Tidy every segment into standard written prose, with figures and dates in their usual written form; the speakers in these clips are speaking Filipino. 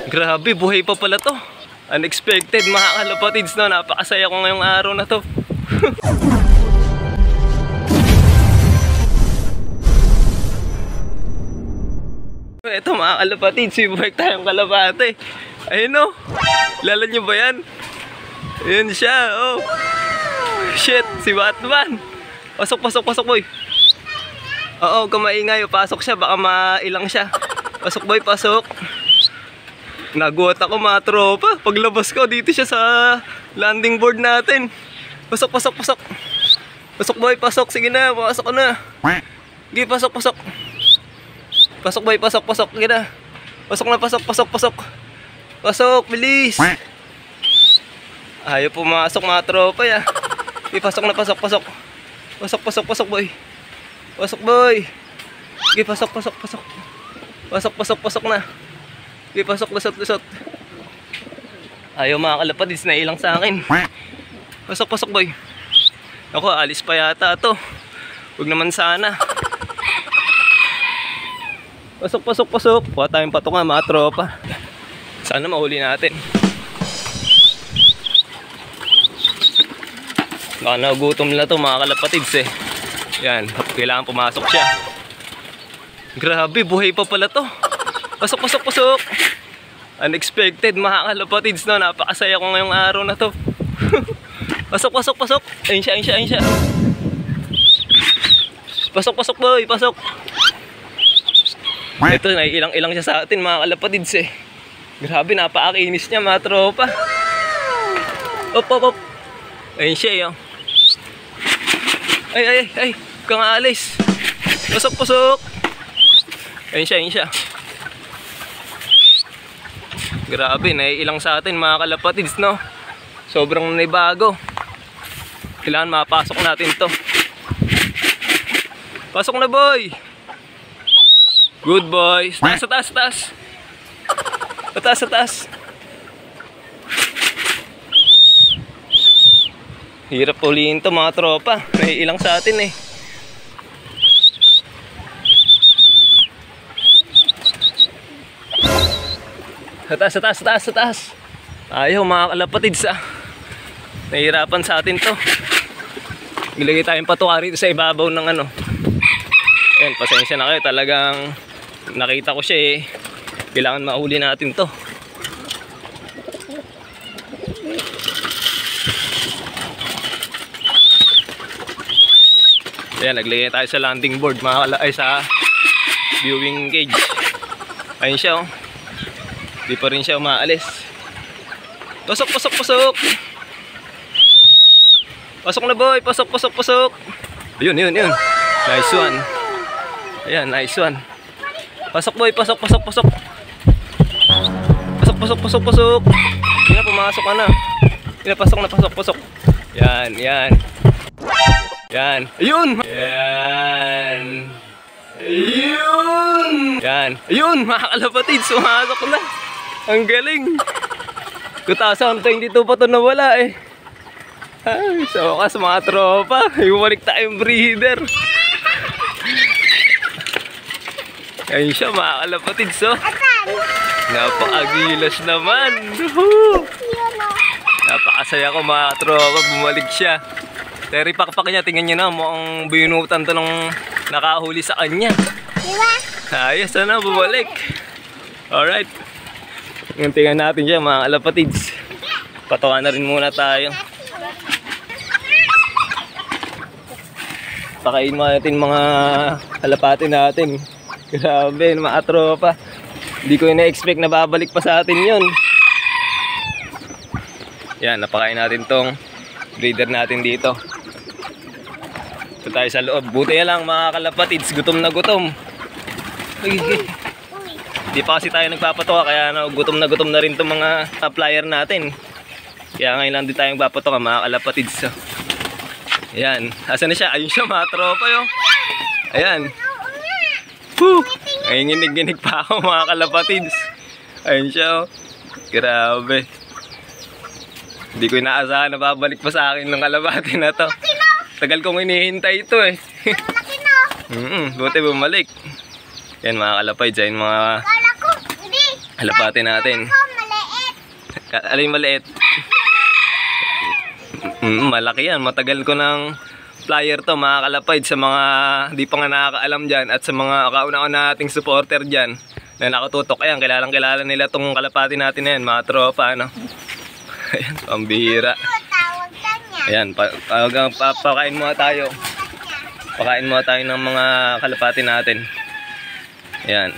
Grabe, buhay pa pala to. Unexpected mga kalapatids, no? Napakasaya ko ngayong araw na to. Ito mga kalapatids, sibalik tayong kalapate. Ayun no, lala nyo ba yan? Ayun siya, oh. Shit, si Batman. Pasok, pasok, pasok boy. Oo, kung maingay, pasok siya, baka mailang siya. Pasok boy, pasok. Nagulat ako mga tropa. Paglabas ko, dito siya sa landing board natin. Pasok, pasok, pasok. Pasok boy, pasok. Sige na, pasok ko na. Sige, pasok, pasok. Pasok boy, pasok, pasok. Sige na. Pasok na, pasok, pasok, pasok. Pasok, bilis. Ayaw pumasok mga tropa ya. Sige, pasok na, pasok, pasok. Pasok, pasok, pasok boy. Pasok boy. Sige, pasok, pasok, pasok. Pasok, pasok, pasok na. Sige, pasok, lusot, lusot. Ayaw mga kalapatids, nailang sa akin. Pasok, pasok boy. Ako, alis pa yata to. Huwag naman sana. Pasok, pasok, pasok. Kuha tayong patungan mga tropa. Sana mahuli natin. Baka nagutom nila to mga kalapatids eh. Yan, kailangan pumasok siya. Grabe, buhay pa pala to. Pasok, pasok, pasok. Unexpected mga kalapatids, no? Napakasaya ko ngayong araw na to. Pasok, pasok, pasok. Ayun siya, ayun siya, ayun siya. Pasok, pasok boy, pasok. Ito, naiilang-ilang siya sa atin mga kalapatids eh. Grabe, napakakinis niya mga tropa. Op, op, op. Ayun siya yun. Ay, ay, ay. Huwag kang aalis. Pasok, pasok. Ayun siya, ayun siya. Grabe, naiilang sa atin mga kalapatids, no? Sobrang naibago. Kailangan mapasok natin to. Pasok na boy. Good boy. Taas, taas, taas. Taas, taas. Hirap ulihin to mga tropa. Naiilang sa atin eh. Taas, taas, taas, taas. Ayaw mga kalapatids ah. Nahihirapan sa atin to. Ilagay tayong patuwa rito sa ibabaw ng ano. Ayan, pasensya na kayo. Talagang nakita ko siya eh. Kailangan mahuli natin to. Ayan, naglagay tayo sa landing board ay sa viewing cage. Ayun siya oh. Di pa rin siya umaalis. Pasok, pasok, pasok. Pasok na boy, pasok, pasok, pasok. Ayun, yun, yun. Nice one. Ayan, nice one. Pasok boy, pasok, pasok, pasok. Pasok, pasok, pasok, pasok. Yan, pumasok ka na. Yan, pasok na, pasok, pasok. Yan, yan. Yan. Ayun! Yan. Ayun! Yan. Ayun, mga kalapatids, sumasok na. Ang galing. 2022 pa ito nawala eh. Ay, so wakas mga tropa. Ibalik tayong breeder. Ayun siya mga kalapatids oh. Napakagilas naman. Napakasaya ko mga tropa. Bumalik siya. Terry pakpak niya. Tingnan niyo na. Mukhang binutan to nung nakahuli sa kanya. Diba? Ayos na bumalik. Alright. Ngayon tingnan natin siya mga kalapatids. Patawa na rin muna tayo. Pakain natin mga kalapati natin. Grabe mga tropa. Hindi ko na-expect na babalik pa sa atin yun. Yan, napakain natin tong breeder natin dito. Ito tayo sa loob. Buti na lang mga kalapatids. Gutom na gutom. Hindi pa kasi tayo nagpapatuka. Kaya gutom na rin itong mga flyer natin. Kaya ngayon lang din tayo nagpapatuka mga kalapatids. So, ayan. Asan na siya? Ayun siya mga tropa yun. Ayan. Woo! Ay, nginig-nginig pa ako mga kalapatids. Ayun siya oh. Grabe. Hindi ko inaasahan na babalik pa sa akin ng kalapati na to. Tagal kong hinihintay ito eh. Buti bumalik. Yan mga kalapatids. Yan mga Kalapati natin. Alin maliit? Malaki yan. Matagal ko ng flyer to, mga kalapid, sa mga di pa nga nakakaalam dyan at sa mga kauna-una nating supporter dyan na nakatutok. Ayan, kilalang-kilala nila tong kalapati natin na yan, mga tropa, ano. Ayan, pambihira. Ayan, pakain muna tayo. Pakain muna tayo ng mga kalapati natin. Ayan.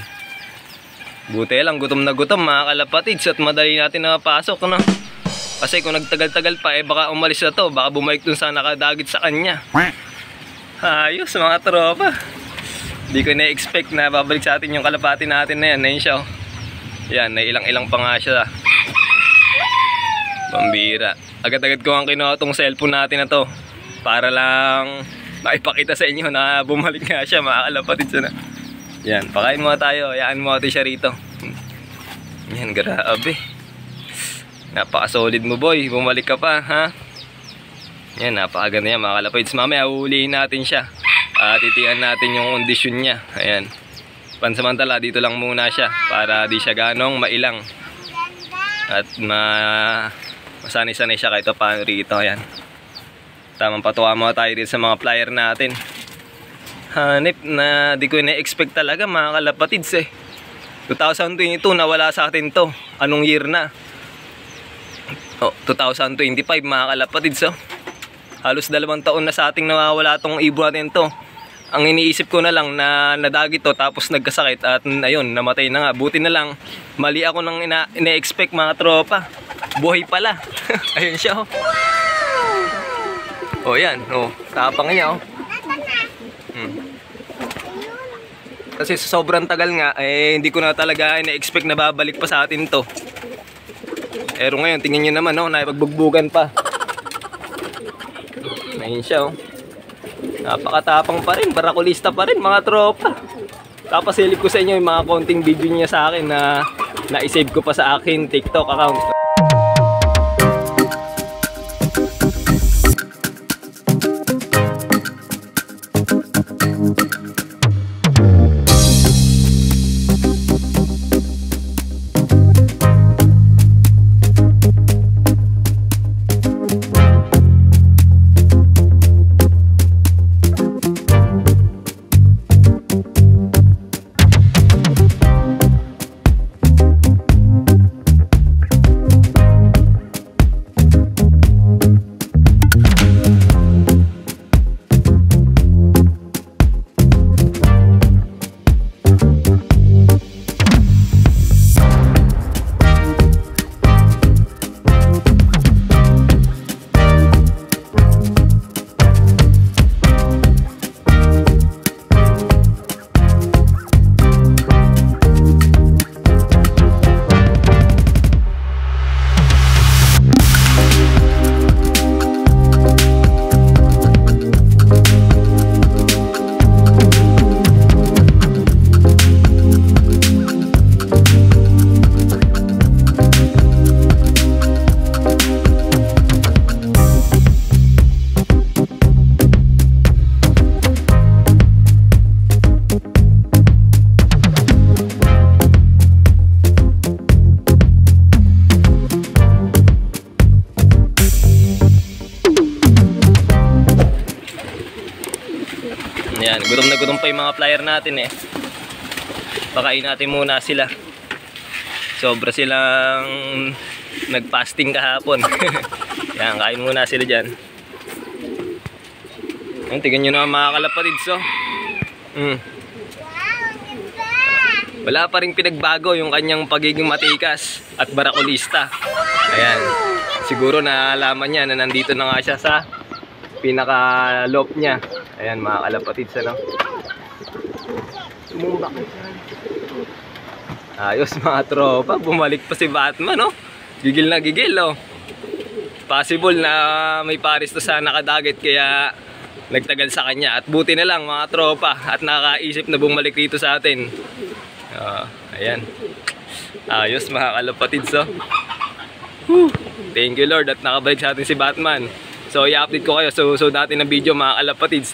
Buti lang, gutom na gutom, mga kalapatids, at madali natin napasok, no? Kasi kung nagtagal-tagal pa, baka umalis na to, baka bumalik dun sa nakadagit sa kanya. Ayos, mga tropa. Hindi ko na-expect na babalik sa atin yung kalapati natin na yan. Ayun siya, oh. Yan, nailang-ilang pa nga siya. Pambira. Agad-agad ko ang kinuha tong cellphone natin na to para lang maipakita sa inyo na bumalik nga siya, mga kalapatids na. Yan, pakain mo tayo. Hayaan mo natin siya rito. Yan, grabe. Napaka-solid mo, boy. Bumalik ka pa, ha? Yan, napakaganda yan, mga kalapatids. Mamaya, uhulihin natin siya. Titian natin yung kondisyon niya. Ayan. Pansamantala, dito lang muna siya para di siya ganong mailang. At masanay-sanay siya kahit paano rito. Ayan. Tamang patuwa mo tayo dito sa mga flyer natin. Hanip na di ko na-expect talaga, mga kalapatids, 2022 nawala sa atin to. Anong year na? 2025, mga kalapatids, halos 2 taon na sa ating nawawala tong ibon natin to. Ang iniisip ko na lang na nadagit to tapos nagkasakit at ayun, namatay na nga. Buti na lang, mali ako nang ina-expect, mga tropa. Buhay pala. Ayun siya, yan, tapang niya, Kasi sa sobrang tagal nga, hindi ko na talaga ina-expect na babalik pa sa atin to. Pero ngayon, tingnan nyo naman, naipagbubugan pa. Ayun siya, napakatapang pa rin, barakulista pa rin, mga tropa. Tapos silip ko sa inyo yung mga konting video niya sa akin na na-save ko pa sa akin TikTok account. Yan, gutom na gutom pa yung mga flyer natin Pakain natin muna sila. Sobra silang nag-fasting kahapon. Yan, kain muna sila dyan. Yan, tignan nyo naman, mga kalapatids, Wala pa rin pinagbago yung kanyang pagiging matikas at barakulista. Ayan, siguro naalaman niya na nandito na nga siya sa pinaka-loop niya. Ayan, mga kalapatids, Tumumbak na siya. Ayos, mga tropa. Bumalik pa si Batman, Gigil na gigil, Possible na may paris to sa nakadagit kaya nagtagal sa kanya. At buti na lang, mga tropa, at nakakaisip na bumalik dito sa atin. Ayan. Ayos, mga kalapatids, Thank you, Lord, at nakabalik sa atin si Batman. So, i-update ko kayo sa susunod natin na video, mga kalapatids.